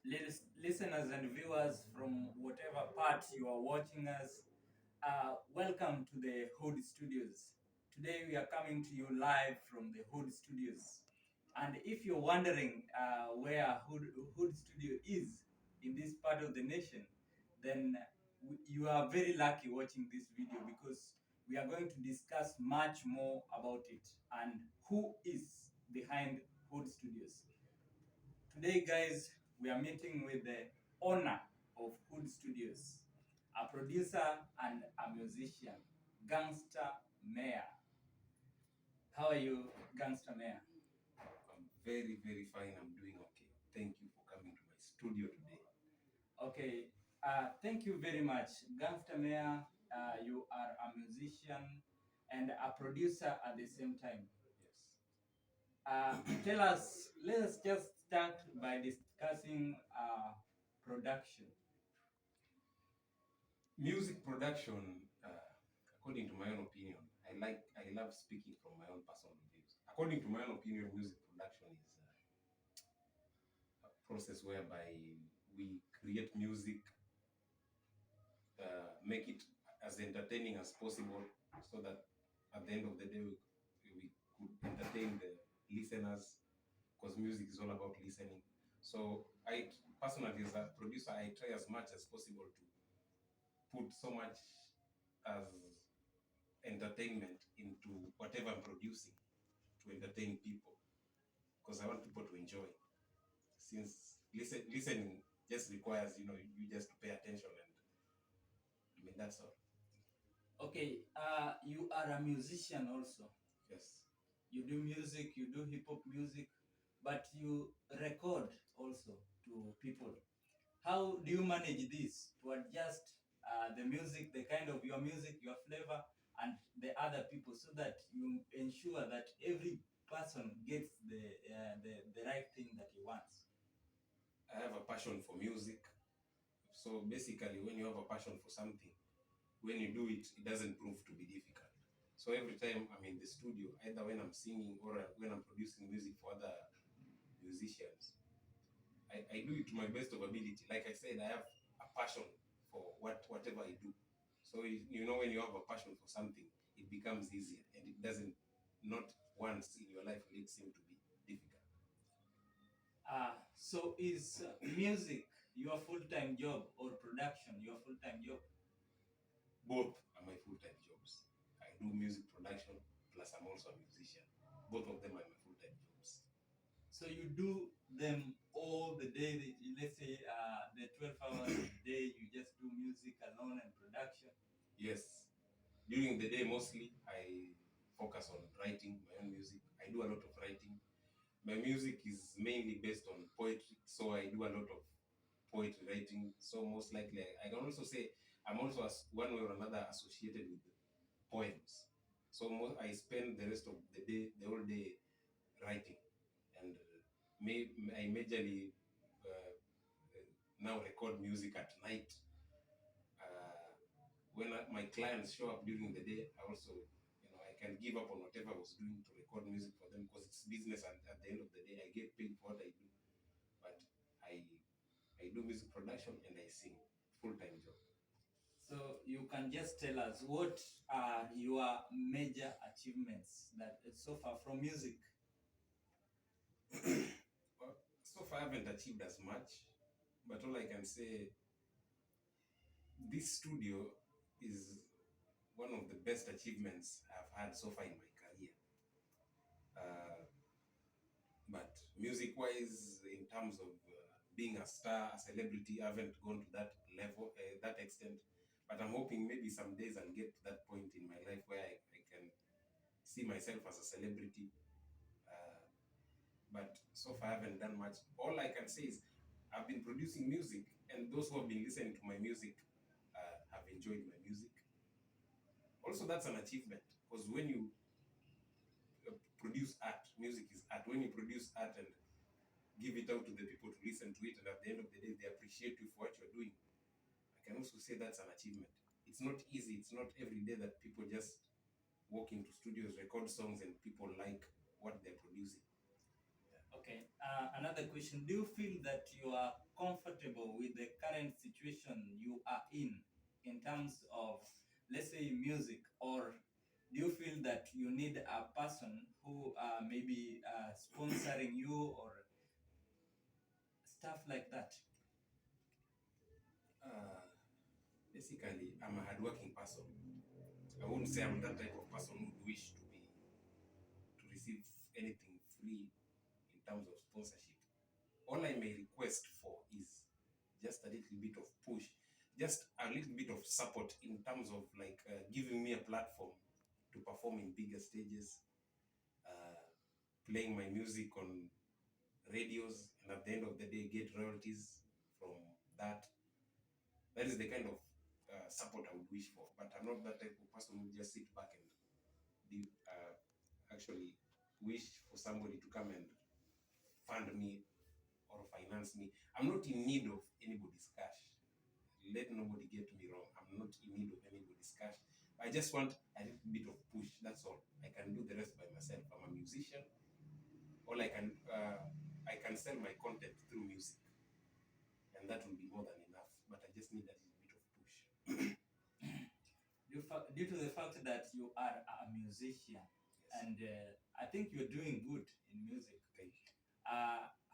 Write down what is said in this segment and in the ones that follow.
listeners and viewers from whatever part you are watching us. Welcome to the Hood Studios. Today we are coming to you live from the Hood Studios. And if you're wondering where Hood Studio is in this part of the nation, then you are very lucky watching this video because we are going to discuss much more about it and who is behind Hood Studios. Today, guys, we are meeting with the owner of Hood Studios, a producer and a musician, Gangsta Mayor. How are you, Gangsta Mayor? I'm very, very fine. I'm doing okay. Thank you for coming to my studio today. Okay, thank you very much. Gangsta Mayor, you are a musician and a producer at the same time. Yes. Tell us, let us just start by discussing production. Music production, according to my own opinion, I love speaking from my own personal views. According to my own opinion, music production is a process whereby we create music, make it as entertaining as possible, so that at the end of the day, we could entertain the listeners, because music is all about listening. So I personally, as a producer, I try as much as possible to put so much as entertainment into whatever I'm producing to entertain people, because I want people to enjoy. Since listening just requires, you just to pay attention, and I mean that's all. Okay, you are a musician also. Yes. You do music, you do hip hop music, but you record also to people. How do you manage this to adjust the music, the kind of your music, your flavor, and the other people, so that you ensure that every person gets the right thing that he wants? I have a passion for music. So basically, when you have a passion for something, when you do it, it doesn't prove to be difficult. So every time I'm in the studio, either when I'm singing or when I'm producing music for other musicians, I do it to my best of ability. Like I said, I have a passion for whatever I do. So when you have a passion for something, it becomes easier, and it doesn't, not once in your life will it seem to be difficult. So is music your full-time job or production your full-time job? Both are my full-time jobs. I do music production, plus I'm also a musician. Both of them are my full-time jobs. So you do them all the day. Let's say the 12 hours a day, you just do music alone and production. Yes. During the day, mostly I focus on writing my own music. I do a lot of writing. My music is mainly based on poetry, so I do a lot of poetry writing. So most likely, I can also say I'm also one way or another associated with poems. So I spend the rest of the day, the whole day, writing, and I majorly now record music at night. Uh, when my clients show up during the day, I also, I can give up on whatever I was doing to record music for them, because it's business, and at the end of the day, I get paid for what I do. But I I do music production and I sing, full-time job. So you can just tell us what are your major achievements that so far from music? Well, so far I haven't achieved as much, but all I can say, this studio is one of the best achievements I've had so far in my career. Uh, but music-wise, in terms of being a star, a celebrity, I haven't gone to that level, that extent. But I'm hoping maybe some days I'll get to that point in my life where I can see myself as a celebrity. Uh, but so far I haven't done much. All I can say is I've been producing music, and those who have been listening to my music have enjoyed my music. Also, that's an achievement, because when you produce art, music is art. When you produce art and give it out to the people to listen to it, and at the end of the day, they appreciate you for what you're doing, I can also say that's an achievement. It's not easy. It's not every day that people just walk into studios, record songs, and people like what they're producing. Okay. Another question. Do you feel that you are comfortable with the current situation you are in terms of, let's say, music? Or do you feel that you need a person who maybe sponsoring you or stuff like that? Uh, Basically, I'm a hardworking person. I wouldn't say I'm that type of person who would wish to receive anything free in terms of sponsorship. All I may request for is just a little bit of push, just a little bit of support in terms of like giving me a platform to perform in bigger stages, uh, playing my music on radios, and at the end of the day, get royalties from that. That is the kind of support I would wish for. But I'm not that type of person who just sit back and actually wish for somebody to come and fund me or finance me. I'm not in need of anybody's cash. Let nobody get me wrong. I'm not in need of anybody's cash. I just want a little bit of push. That's all. I can do the rest by myself. I'm a musician. All I can sell my content through music, and that will be more than enough. But I just need a little bit of push. Due to the fact that you are a musician, Yes. and I think you're doing good in music. Thank you.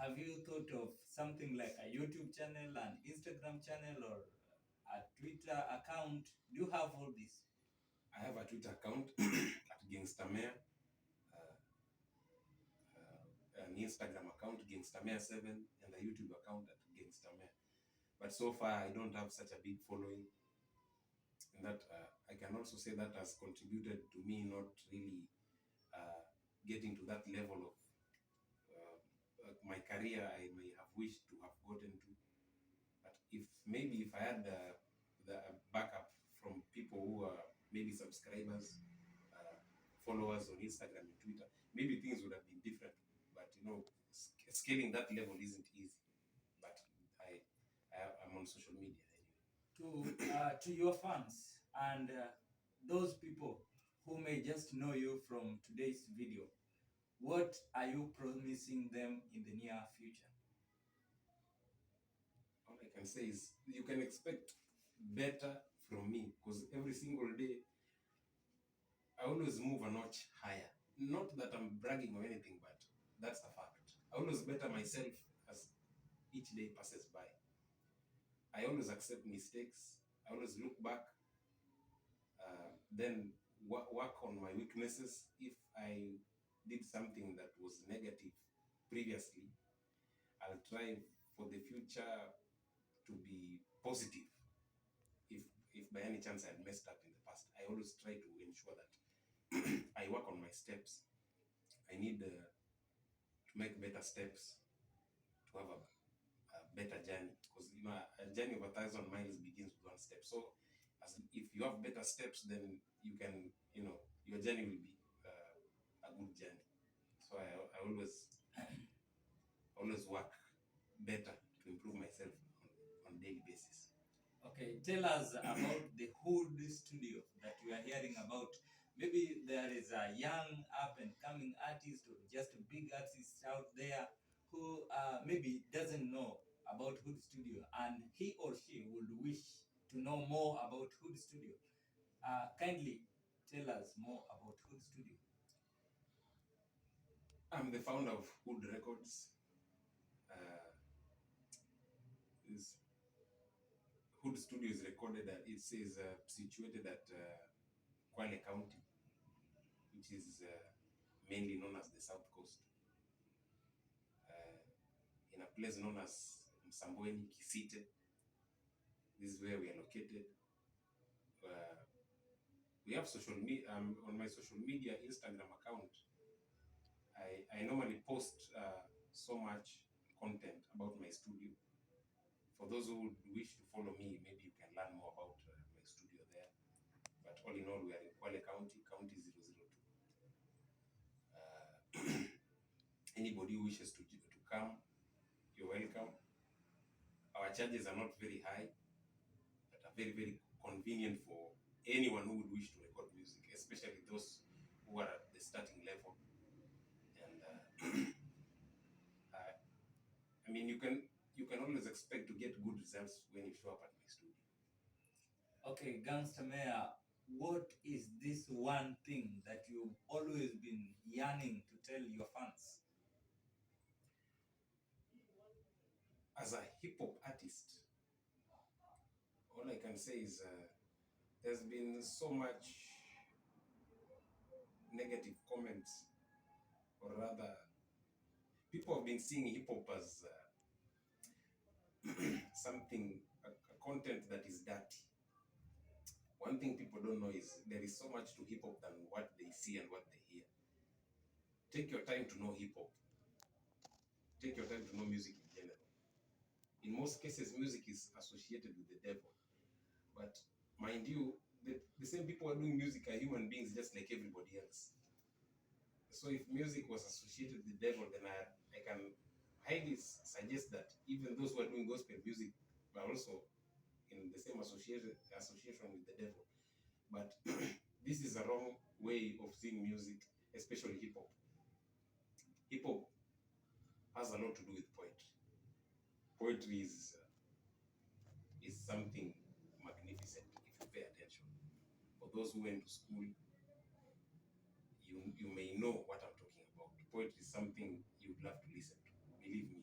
Have you thought of something like a YouTube channel, an Instagram channel, or a Twitter account? Do you have all this? I have a Twitter account at Gengsta, uh, an Instagram account Gengsta7, and a YouTube account at Gengsta. But so far, I don't have such a big following. And that I can also say that has contributed to me not really getting to that level of my career I may have wished to have gotten to. But if I had the backup from people who are maybe subscribers, followers on Instagram and Twitter, maybe things would have been different. But scaling that level isn't easy. But I'm on social media anyway. To your fans and those people who may just know you from today's video, what are you promising them in the near future? All I can say is you can expect better from me because every single day I always move a notch higher. Not that I'm bragging or anything, but that's a fact. I always better myself as each day passes by. I always accept mistakes. I always look back, then work on my weaknesses. If I did something that was negative previously, I'll try for the future to be positive. If by any chance I had messed up in the past, I always try to ensure that I work on my steps. I need to make better steps to have a better journey, because a journey of 1,000 miles begins with one step. So as if you have better steps, then you can, your journey will be a good journey. So I always work better to improve myself on daily basis. Okay, tell us about the Hood Studio that we are hearing about. Maybe there is a young up and coming artist or just a big artist out there who maybe doesn't know about Hood Studio and he or she would wish to know more about Hood Studio. Kindly tell us more about Hood Studio. I'm the founder of Hood Records. Is Hood Studio is recorded at, it says situated at Kwale County, which is mainly known as the South Coast, in a place known as Msambweni, Kisite. This is where we are located. We have social media. On my social media Instagram account, I normally post so much content about my studio. For those who would wish to follow me, maybe you can learn more about my studio there. But all in all, we are in Kwale County, County 002. Anybody who wishes to come, you're welcome. Our charges are not very high, but are very, very convenient for anyone who would wish to record music, especially those who are at the starting level. And mean, you can always expect to get good results when you show up at my studio. Okay, Gangster Mayor, what is this one thing that you've always been yearning to tell your fans? As a hip hop artist, all I can say is there's been so much negative comments, or rather, people have been seeing hip hop as something, a content that is dirty. One thing people don't know is there is so much to hip hop than what they see and what they hear. Take your time to know hip hop. Take your time to know music in general. In most cases, music is associated with the devil. But mind you, the same people who are doing music are human beings just like everybody else. So if music was associated with the devil, then I can highly suggest that even those who are doing gospel music are also in the same association with the devil. But this is a wrong way of seeing music, especially hip hop. Hip hop has a lot to do with poetry. Poetry is something magnificent if you pay attention. For those who went to school, you may know what I'm talking about. Poetry is something you'd love to listen to, believe me.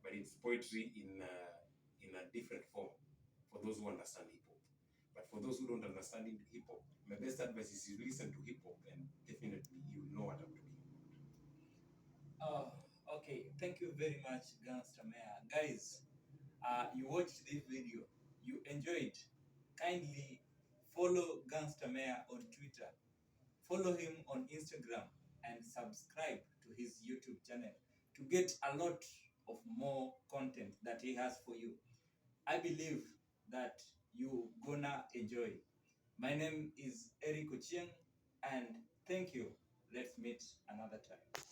But it's poetry in a different form for those who understand hip hop. But for those who don't understand hip hop, my best advice is you listen to hip hop and definitely you'll know what I'm talking about. Oh, okay. Thank you very much, Gangster Mayor. Guys, you watched this video, you enjoyed. Kindly follow Gangster Mayor on Twitter, follow him on Instagram, and subscribe to his YouTube channel to get a lot of more content that he has for you. I believe that you gonna enjoy. My name is Eric Ochieng, and thank you. Let's meet another time.